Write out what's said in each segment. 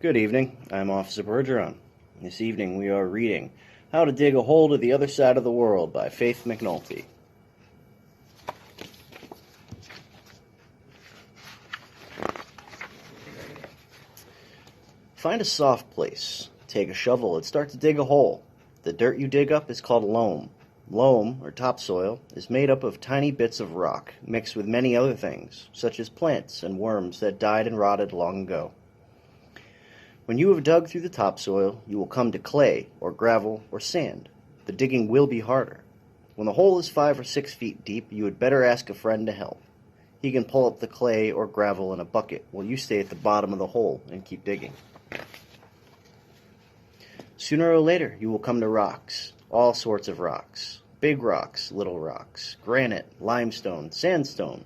Good evening, I'm Officer Bergeron. This evening we are reading How to Dig a Hole to the Other Side of the World by Faith McNulty. Find a soft place, take a shovel, and start to dig a hole. The dirt you dig up is called loam. Loam, or topsoil, is made up of tiny bits of rock mixed with many other things, such as plants and worms that died and rotted long ago. When you have dug through the topsoil, you will come to clay, or gravel, or sand. The digging will be harder. When the hole is 5 or 6 feet deep, you had better ask a friend to help. He can pull up the clay or gravel in a bucket while you stay at the bottom of the hole and keep digging. Sooner or later, you will come to rocks, all sorts of rocks. Big rocks, little rocks, granite, limestone, sandstone.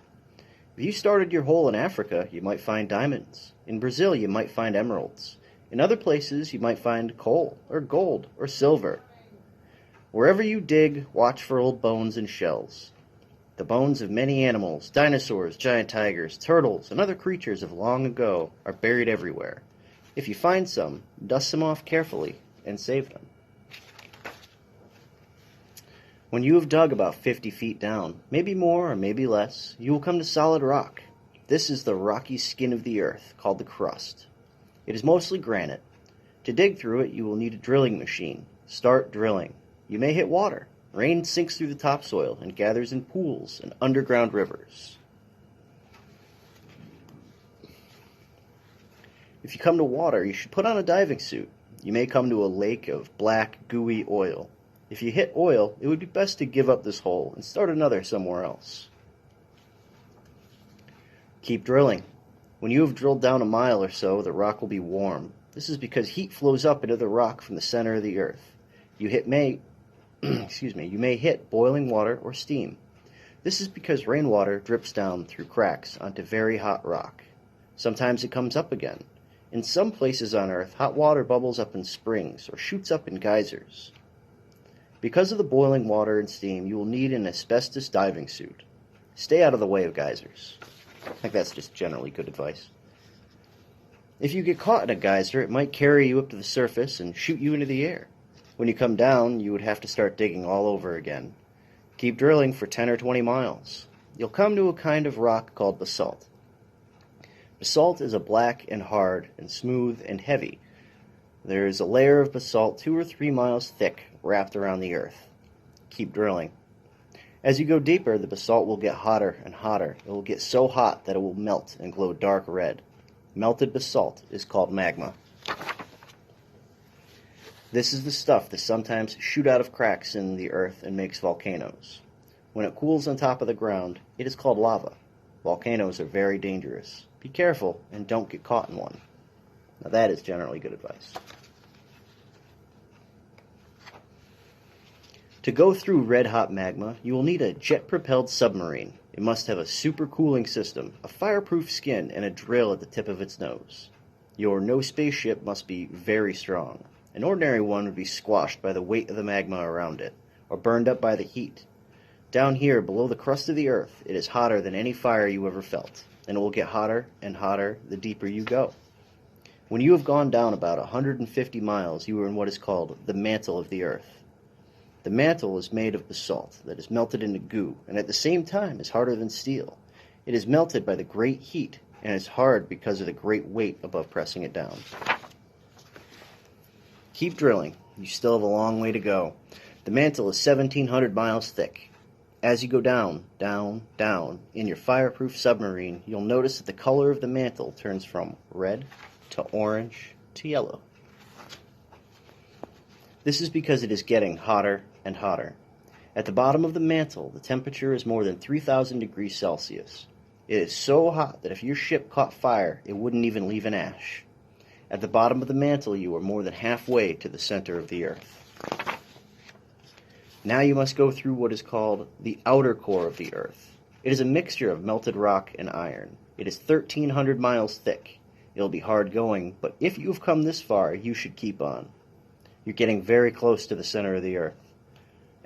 If you started your hole in Africa, you might find diamonds. In Brazil, you might find emeralds. In other places, you might find coal, or gold, or silver. Wherever you dig, watch for old bones and shells. The bones of many animals, dinosaurs, giant tigers, turtles, and other creatures of long ago are buried everywhere. If you find some, dust them off carefully and save them. When you have dug about 50 feet down, maybe more or maybe less, you will come to solid rock. This is the rocky skin of the earth, called the crust. It is mostly granite. To dig through it, you will need a drilling machine. Start drilling. You may hit water. Rain sinks through the topsoil and gathers in pools and underground rivers. If you come to water, you should put on a diving suit. You may come to a lake of black, gooey oil. If you hit oil, it would be best to give up this hole and start another somewhere else. Keep drilling. When you have drilled down a mile or so, the rock will be warm. This is because heat flows up into the rock from the center of the earth. You may hit boiling water or steam. This is because rainwater drips down through cracks onto very hot rock. Sometimes it comes up again. In some places on Earth, hot water bubbles up in springs or shoots up in geysers. Because of the boiling water and steam, you will need an asbestos diving suit. Stay out of the way of geysers. I think that's just generally good advice. If you get caught in a geyser, it might carry you up to the surface and shoot you into the air. When you come down, you would have to start digging all over again. Keep drilling for 10 or 20 miles. You'll come to a kind of rock called basalt. Basalt is a black and hard and smooth and heavy. There is a layer of basalt 2 or 3 miles thick wrapped around the earth. Keep drilling. As you go deeper, the basalt will get hotter and hotter. It will get so hot that it will melt and glow dark red. Melted basalt is called magma. This is the stuff that sometimes shoots out of cracks in the earth and makes volcanoes. When it cools on top of the ground, it is called lava. Volcanoes are very dangerous. Be careful and don't get caught in one. Now that is generally good advice. To go through red-hot magma, you will need a jet-propelled submarine. It must have a supercooling system, a fireproof skin, and a drill at the tip of its nose. Your no spaceship must be very strong. An ordinary one would be squashed by the weight of the magma around it, or burned up by the heat. Down here, below the crust of the earth, it is hotter than any fire you ever felt, and it will get hotter and hotter the deeper you go. When you have gone down about 150 miles, you are in what is called the mantle of the earth. The mantle is made of basalt that is melted into goo, and at the same time is harder than steel. It is melted by the great heat, and is hard because of the great weight above pressing it down. Keep drilling. You still have a long way to go. The mantle is 1,700 miles thick. As you go down, down, down, in your fireproof submarine, you'll notice that the color of the mantle turns from red to orange to yellow. This is because it is getting hotter and hotter. At the bottom of the mantle, the temperature is more than 3,000 degrees Celsius. It is so hot that if your ship caught fire, it wouldn't even leave an ash. At the bottom of the mantle, you are more than halfway to the center of the earth. Now you must go through what is called the outer core of the earth. It is a mixture of melted rock and iron. It is 1,300 miles thick. It'll be hard going, but if you have come this far, you should keep on. You're getting very close to the center of the earth.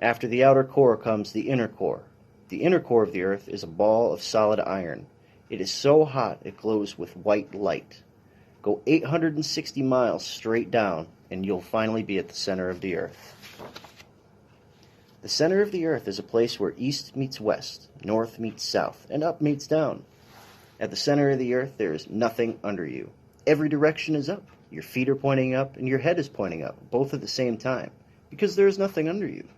After the outer core comes the inner core. The inner core of the earth is a ball of solid iron. It is so hot it glows with white light. Go 860 miles straight down, and you'll finally be at the center of the earth. The center of the earth is a place where east meets west, north meets south, and up meets down. At the center of the earth, there is nothing under you. Every direction is up. Your feet are pointing up, and your head is pointing up, both at the same time, because there is nothing under you.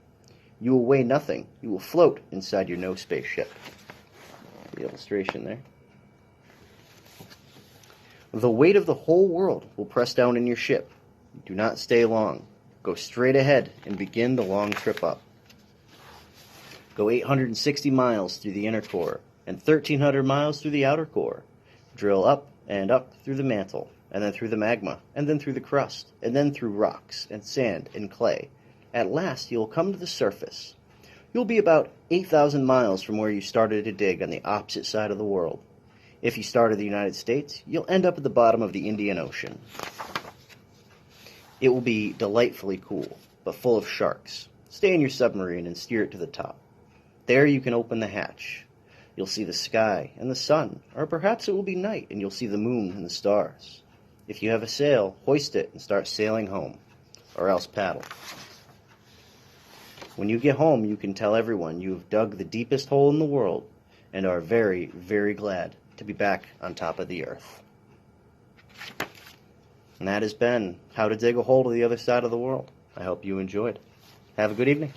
You will weigh nothing. You will float inside your no spaceship. The illustration there. The weight of the whole world will press down in your ship. Do not stay long. Go straight ahead and begin the long trip up. Go 860 miles through the inner core and 1,300 miles through the outer core. Drill up and up through the mantle, and then through the magma, and then through the crust, and then through rocks and sand and clay. At last you will come to the surface. You'll be about 8,000 miles from where you started to dig on the opposite side of the world. If you start in the United States, you'll end up at the bottom of the Indian Ocean. It will be delightfully cool, but full of sharks. Stay in your submarine and steer it to the top. There you can open the hatch. You'll see the sky and the sun, or perhaps it will be night and you'll see the moon and the stars. If you have a sail, hoist it and start sailing home, or else paddle. When you get home, you can tell everyone you have dug the deepest hole in the world and are very, very glad to be back on top of the earth. And that has been How to Dig a Hole to the Other Side of the World. I hope you enjoyed. Have a good evening.